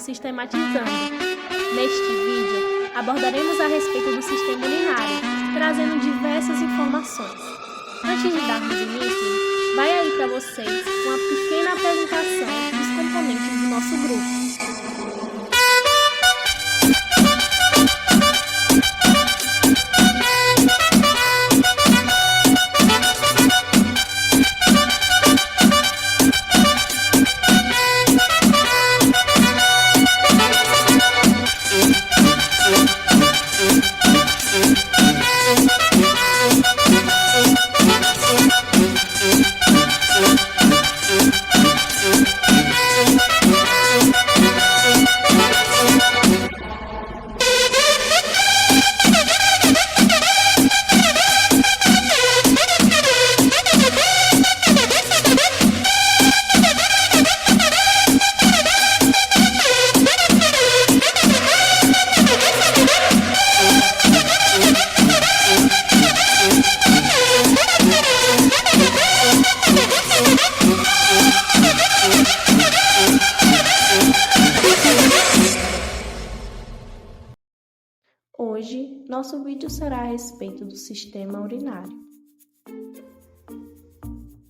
sistematizando. Neste vídeo, abordaremos a respeito do sistema urinário, trazendo diversas informações. Antes de darmos início, vai aí para vocês uma pequena apresentação dos componentes do nosso grupo. Hoje, nosso vídeo será a respeito do sistema urinário.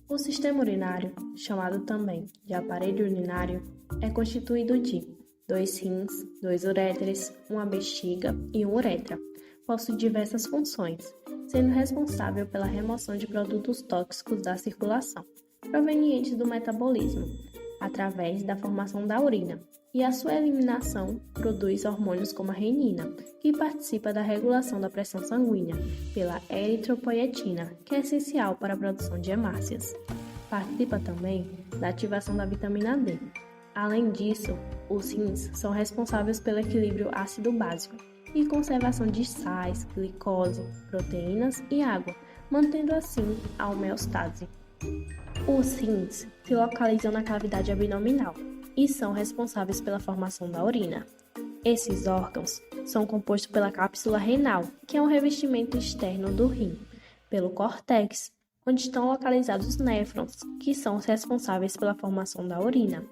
O sistema urinário, chamado também de aparelho urinário, é constituído de 2 rins, 2 uréteres, uma bexiga e uma uretra. Possui diversas funções, sendo responsável pela remoção de produtos tóxicos da circulação, provenientes do metabolismo, através da formação da urina, e a sua eliminação produz hormônios como a renina, que participa da regulação da pressão sanguínea, pela eritropoietina, que é essencial para a produção de hemácias. Participa também da ativação da vitamina D. Além disso, os rins são responsáveis pelo equilíbrio ácido-básico e conservação de sais, glicose, proteínas e água, mantendo assim a homeostase. Os rins se localizam na cavidade abdominal e são responsáveis pela formação da urina. Esses órgãos são compostos pela cápsula renal, que é um revestimento externo do rim, pelo córtex, onde estão localizados os néfrons, que são os responsáveis pela formação da urina,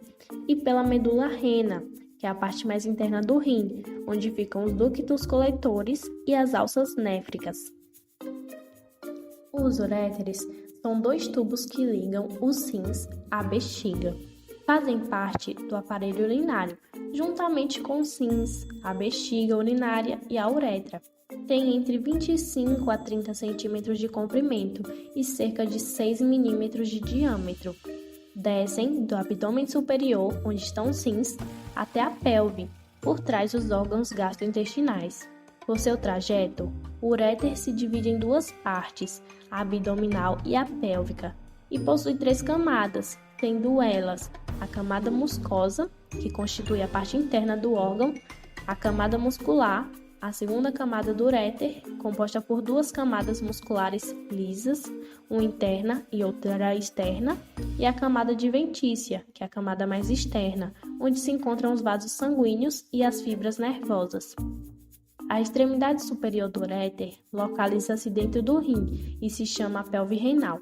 e pela medula rena, que é a parte mais interna do rim, onde ficam os ductos coletores e as alças néfricas. Os uréteres são 2 tubos que ligam os rins à bexiga. Fazem parte do aparelho urinário, juntamente com os rins, a bexiga urinária e a uretra. Tem entre 25 a 30 centímetros de comprimento e cerca de 6 milímetros de diâmetro. Descem do abdômen superior, onde estão os rins, até a pelve, por trás dos órgãos gastrointestinais. Por seu trajeto, o uréter se divide em 2 partes, a abdominal e a pélvica, e possui 3 camadas, tendo elas a camada muscosa, que constitui a parte interna do órgão, a camada muscular, a segunda camada do uréter, composta por 2 camadas musculares lisas, uma interna e outra externa, e a camada adventícia, que é a camada mais externa, onde se encontram os vasos sanguíneos e as fibras nervosas. A extremidade superior do uréter localiza-se dentro do rim e se chama pelve renal.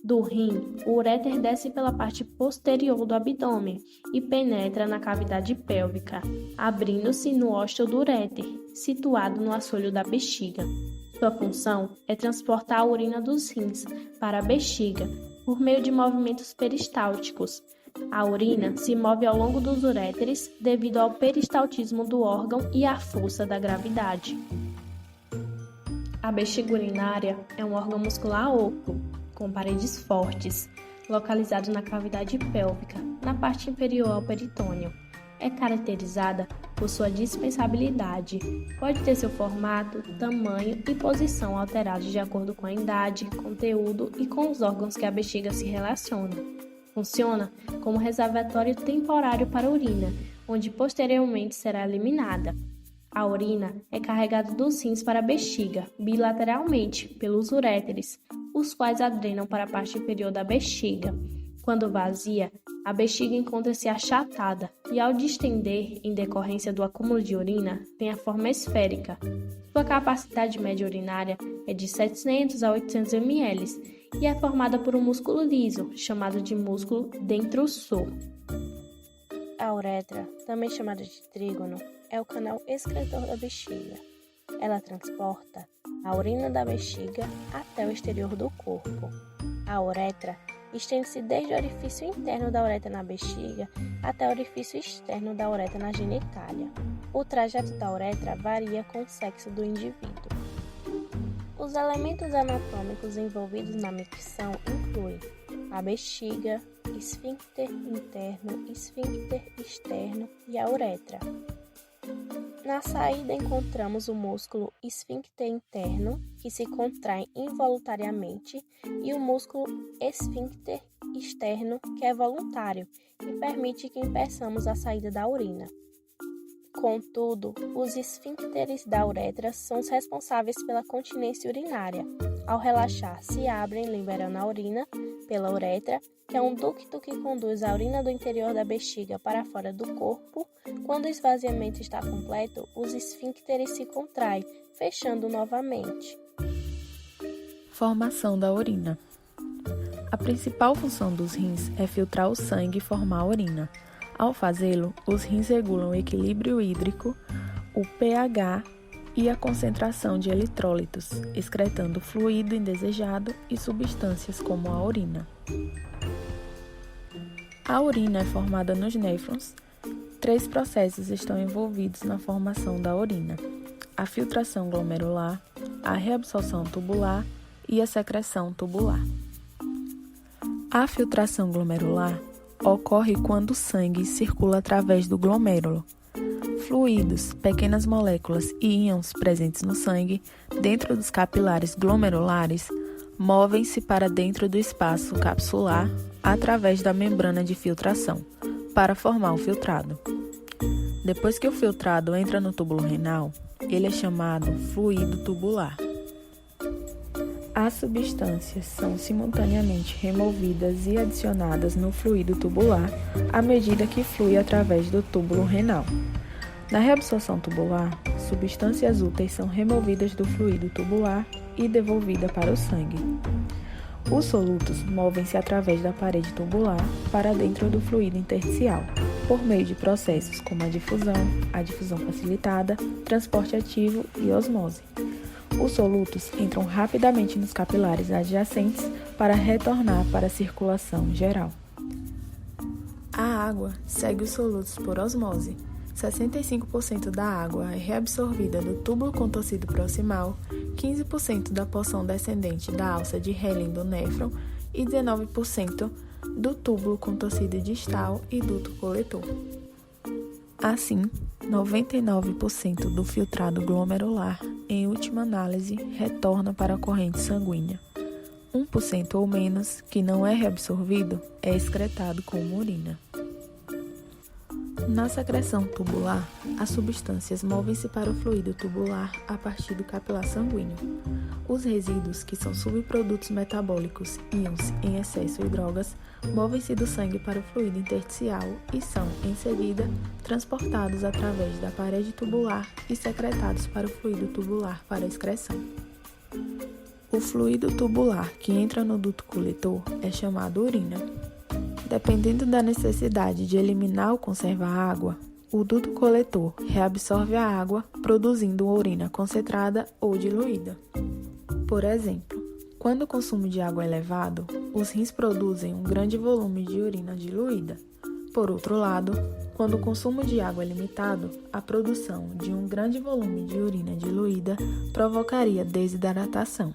Do rim, o uréter desce pela parte posterior do abdômen e penetra na cavidade pélvica, abrindo-se no ósteo do uréter, situado no assoalho da bexiga. Sua função é transportar a urina dos rins para a bexiga por meio de movimentos peristálticos. A urina se move ao longo dos uréteres devido ao peristaltismo do órgão e à força da gravidade. A bexiga urinária é um órgão muscular oco, com paredes fortes, localizado na cavidade pélvica, na parte inferior ao peritônio. É caracterizada por sua dispensabilidade. Pode ter seu formato, tamanho e posição alterados de acordo com a idade, conteúdo e com os órgãos que a bexiga se relaciona. Funciona como reservatório temporário para a urina, onde posteriormente será eliminada. A urina é carregada dos rins para a bexiga, bilateralmente, pelos uréteres, os quais adrenam para a parte inferior da bexiga. Quando vazia, a bexiga encontra-se achatada e, ao distender em decorrência do acúmulo de urina, tem a forma esférica. Sua capacidade média urinária é de 700 a 800 ml e é formada por um músculo liso, chamado de músculo dentrossor. A uretra, também chamada de trígono, é o canal excretor da bexiga. Ela transporta a urina da bexiga até o exterior do corpo. A uretra estende-se desde o orifício interno da uretra na bexiga até o orifício externo da uretra na genitália. O trajeto da uretra varia com o sexo do indivíduo. Os elementos anatômicos envolvidos na micção incluem a bexiga, esfíncter interno, esfíncter externo e a uretra. Na saída encontramos o músculo esfíncter interno, que se contrai involuntariamente, e o músculo esfíncter externo, que é voluntário e permite que impeçamos a saída da urina. Contudo, os esfíncteres da uretra são os responsáveis pela continência urinária. Ao relaxar, se abrem, liberando a urina pela uretra, que é um ducto que conduz a urina do interior da bexiga para fora do corpo. Quando o esvaziamento está completo, os esfíncteres se contraem, fechando novamente. Formação da urina. A principal função dos rins é filtrar o sangue e formar a urina. Ao fazê-lo, os rins regulam o equilíbrio hídrico, o pH e a concentração de eletrólitos, excretando fluido indesejado e substâncias como a urina. A urina é formada nos néfrons. 3 processos estão envolvidos na formação da urina: a filtração glomerular, a reabsorção tubular e a secreção tubular. A filtração glomerular ocorre quando o sangue circula através do glomêrulo. Fluidos, pequenas moléculas e íons presentes no sangue, dentro dos capilares glomerulares, movem-se para dentro do espaço capsular através da membrana de filtração, para formar o filtrado. Depois que o filtrado entra no túbulo renal, ele é chamado fluido tubular. As substâncias são simultaneamente removidas e adicionadas no fluido tubular à medida que flui através do túbulo renal. Na reabsorção tubular, substâncias úteis são removidas do fluido tubular e devolvidas para o sangue. Os solutos movem-se através da parede tubular para dentro do fluido intersticial, por meio de processos como a difusão facilitada, transporte ativo e osmose. Os solutos entram rapidamente nos capilares adjacentes para retornar para a circulação geral. A água segue os solutos por osmose. 65% da água é reabsorvida do túbulo contorcido proximal, 15% da porção descendente da alça de Henle do néfron e 19% do túbulo contorcido distal e duto coletor. Assim, 99% do filtrado glomerular, em última análise, retorna para a corrente sanguínea. 1% ou menos, que não é reabsorvido, é excretado como urina. Na secreção tubular, as substâncias movem-se para o fluido tubular a partir do capilar sanguíneo. Os resíduos, que são subprodutos metabólicos, íons em excesso e drogas, movem-se do sangue para o fluido intersticial e são, em seguida, transportados através da parede tubular e secretados para o fluido tubular para excreção. O fluido tubular que entra no duto coletor é chamado urina. Dependendo da necessidade de eliminar ou conservar a água, o duto coletor reabsorve a água, produzindo urina concentrada ou diluída. Por exemplo, quando o consumo de água é elevado, os rins produzem um grande volume de urina diluída. Por outro lado, quando o consumo de água é limitado, a produção de um grande volume de urina diluída provocaria desidratação.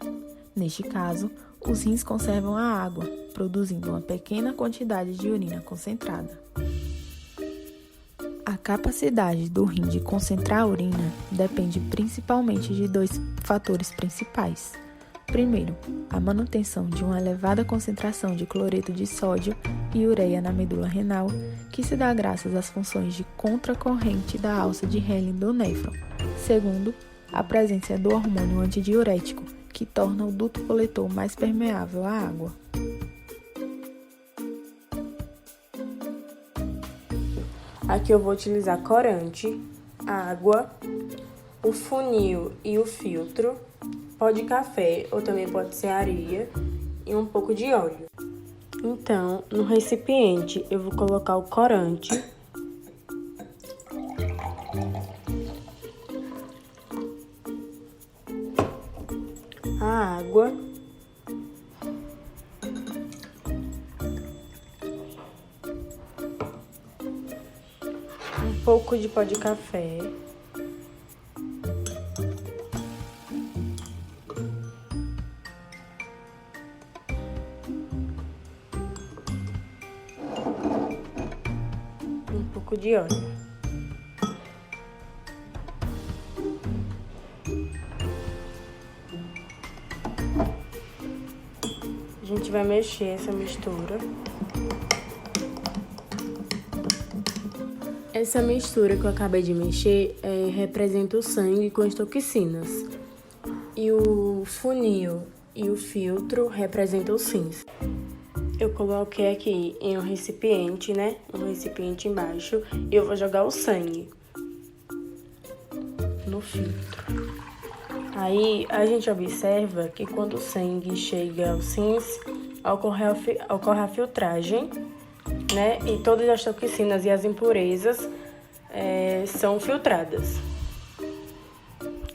Neste caso, os rins conservam a água, produzindo uma pequena quantidade de urina concentrada. A capacidade do rim de concentrar a urina depende principalmente de 2 fatores principais. Primeiro, a manutenção de uma elevada concentração de cloreto de sódio e ureia na medula renal, que se dá graças às funções de contracorrente da alça de Henle do néfron. Segundo, a presença do hormônio antidiurético, que torna o duto coletor mais permeável à água. Aqui eu vou utilizar corante, água, o funil e o filtro, pó de café ou também pode ser areia e um pouco de óleo. Então, no recipiente eu vou colocar o corante água, um pouco de pó de café, um pouco de óleo. A gente vai mexer essa mistura. Essa mistura que eu acabei de mexer representa o sangue com as toxinas. E o funil e o filtro representam os rins. Eu coloquei aqui em um recipiente, né? Um recipiente embaixo. E eu vou jogar o sangue no filtro. Aí a gente observa que quando o sangue chega aos rins, ocorre a filtragem, né? E todas as toxinas e as impurezas são filtradas.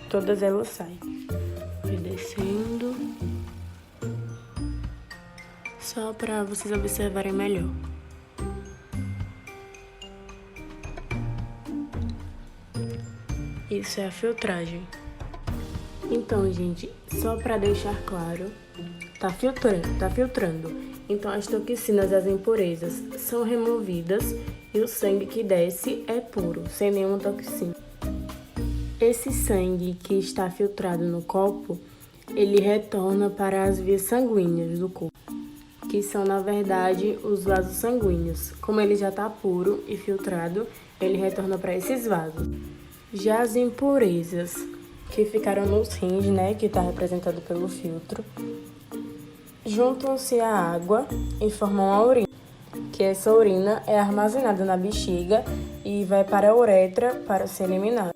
Todas elas saem. Vai descendo. Só para vocês observarem melhor. Isso é a filtragem. Então, gente, só para deixar claro, tá filtrando. Então, as toxinas e as impurezas são removidas e o sangue que desce é puro, sem nenhuma toxina. Esse sangue que está filtrado no copo, ele retorna para as vias sanguíneas do corpo, que são, na verdade, os vasos sanguíneos. Como ele já está puro e filtrado, ele retorna para esses vasos. Já as impurezas que ficaram nos rins, né, que está representado pelo filtro, juntam-se à água e formam a urina, que essa urina é armazenada na bexiga e vai para a uretra para ser eliminada.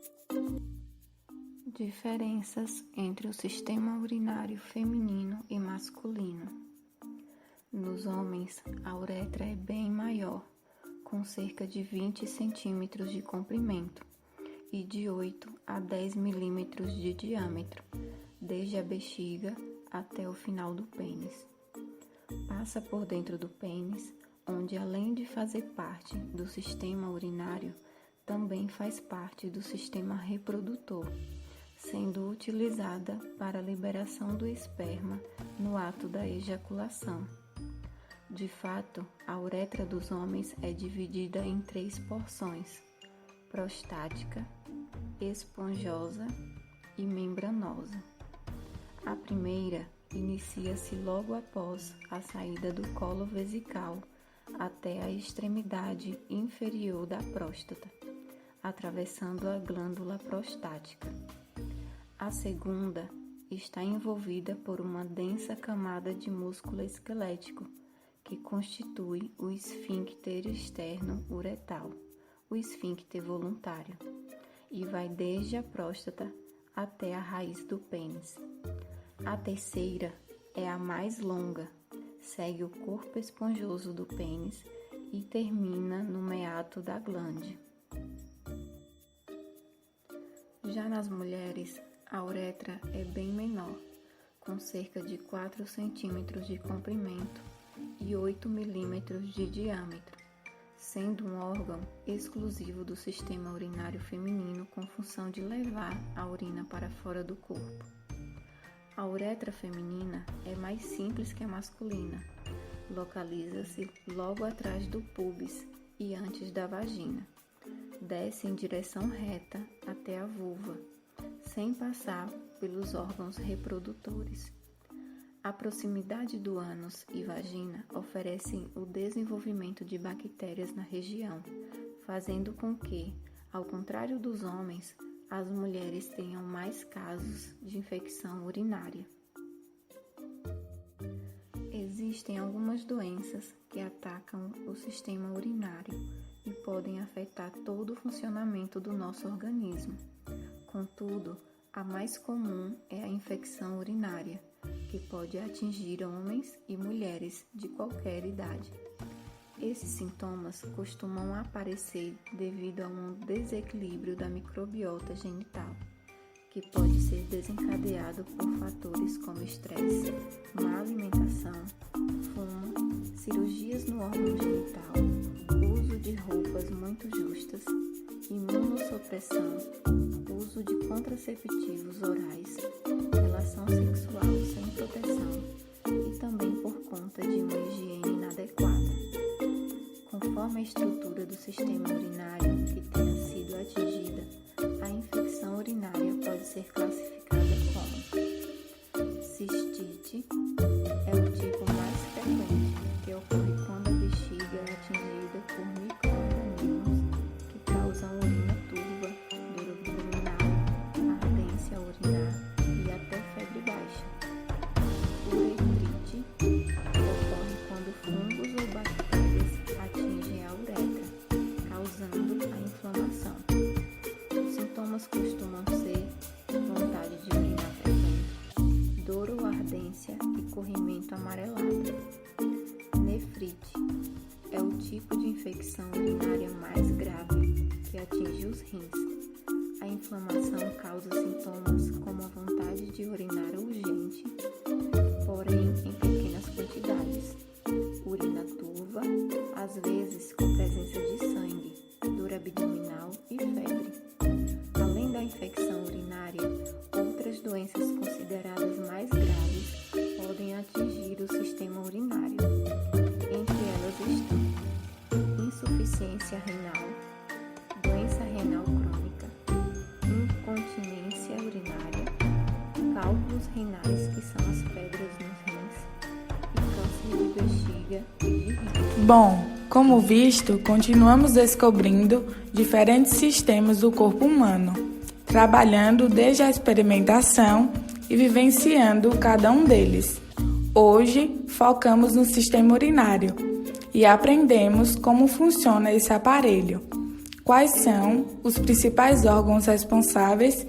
Diferenças entre o sistema urinário feminino e masculino. Nos homens, a uretra é bem maior, com cerca de 20 centímetros de comprimento e de 8 a 10 milímetros de diâmetro, desde a bexiga até o final do pênis. Passa por dentro do pênis, onde além de fazer parte do sistema urinário, também faz parte do sistema reprodutor, sendo utilizada para a liberação do esperma no ato da ejaculação. De fato, a uretra dos homens é dividida em 3 porções: prostática, esponjosa e membranosa. A primeira inicia-se logo após a saída do colo vesical até a extremidade inferior da próstata, atravessando a glândula prostática. A segunda está envolvida por uma densa camada de músculo esquelético, que constitui o esfíncter externo uretal, o esfíncter voluntário, e vai desde a próstata até a raiz do pênis. A terceira é a mais longa, segue o corpo esponjoso do pênis e termina no meato da glande. Já nas mulheres, a uretra é bem menor, com cerca de 4 centímetros de comprimento e 8 milímetros de diâmetro, sendo um órgão exclusivo do sistema urinário feminino com função de levar a urina para fora do corpo. A uretra feminina é mais simples que a masculina, localiza-se logo atrás do púbis e antes da vagina. Desce em direção reta até a vulva, sem passar pelos órgãos reprodutores. A proximidade do ânus e vagina oferecem o desenvolvimento de bactérias na região, fazendo com que, ao contrário dos homens, as mulheres tenham mais casos de infecção urinária. Existem algumas doenças que atacam o sistema urinário e podem afetar todo o funcionamento do nosso organismo. Contudo, a mais comum é a infecção urinária, que pode atingir homens e mulheres de qualquer idade. Esses sintomas costumam aparecer devido a um desequilíbrio da microbiota genital, que pode ser desencadeado por fatores como estresse, má alimentação, fumo, cirurgias no órgão genital, uso de roupas muito justas, imunossupressão, uso de contraceptivos orais, relação sexual sem proteção e também por conta de uma higiene inadequada. Conforme a estrutura do sistema urinário que tenha sido atingida, a infecção urinária pode ser classificada como cistite, é o tipo mais frequente, que ocorre quando a bexiga é atingida por micro-organismos que causam urina turva, dor abdominal, ardência urinar e até febre baixa. Uretrite ocorre quando fungos ou bactérias atingem a uretra, causando a inflamação. Os sintomas costumam ser vontade de urinar frequente, dor ou ardência e corrimento amarelado. Nefrite é o tipo de infecção urinária mais grave que atinge os rins. A inflamação causa sintomas como a vontade de urinar urgente, porém em pequenas quantidades, urina turva, às vezes com presença de sangue, dor abdominal e febre. Além da infecção urinária, outras doenças consideradas mais graves podem atingir o sistema urinário. Entre elas estão insuficiência renal, doença renal crônica, incontinência urinária, cálculos renais, que são as pedras nos rins, e câncer de bexiga e de rim. Bom, como visto, continuamos descobrindo diferentes sistemas do corpo humano, trabalhando desde a experimentação e vivenciando cada um deles. Hoje, focamos no sistema urinário e aprendemos como funciona esse aparelho, quais são os principais órgãos responsáveis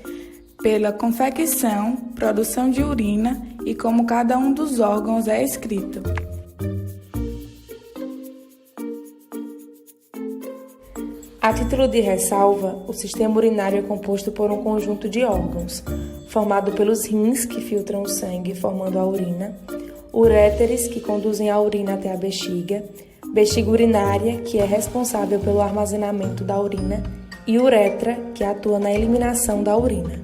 pela confecção, produção de urina e como cada um dos órgãos é escrito. A título de ressalva, o sistema urinário é composto por um conjunto de órgãos, formado pelos rins, que filtram o sangue formando a urina, uréteres, que conduzem a urina até a bexiga, bexiga urinária, que é responsável pelo armazenamento da urina, e uretra, que atua na eliminação da urina.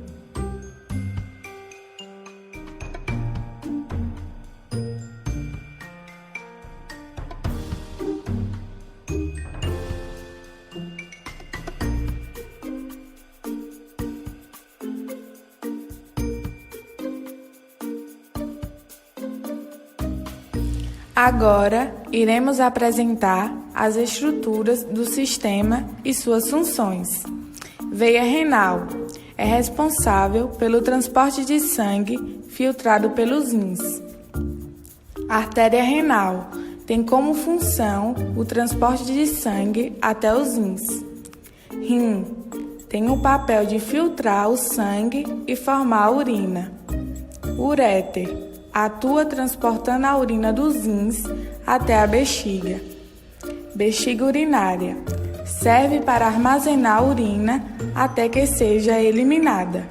Agora, iremos apresentar as estruturas do sistema e suas funções. Veia renal é responsável pelo transporte de sangue filtrado pelos rins. Artéria renal tem como função o transporte de sangue até os rins. Rim tem o papel de filtrar o sangue e formar a urina. Uréter atua transportando a urina dos rins até a bexiga. Bexiga urinária serve para armazenar a urina até que seja eliminada.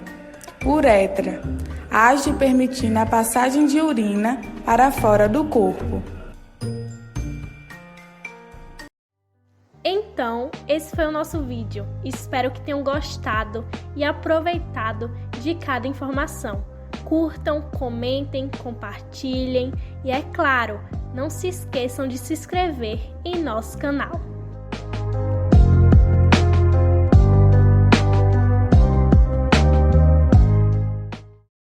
Uretra age permitindo a passagem de urina para fora do corpo. Então, esse foi o nosso vídeo. Espero que tenham gostado e aproveitado de cada informação. Curtam, comentem, compartilhem e, é claro, não se esqueçam de se inscrever em nosso canal.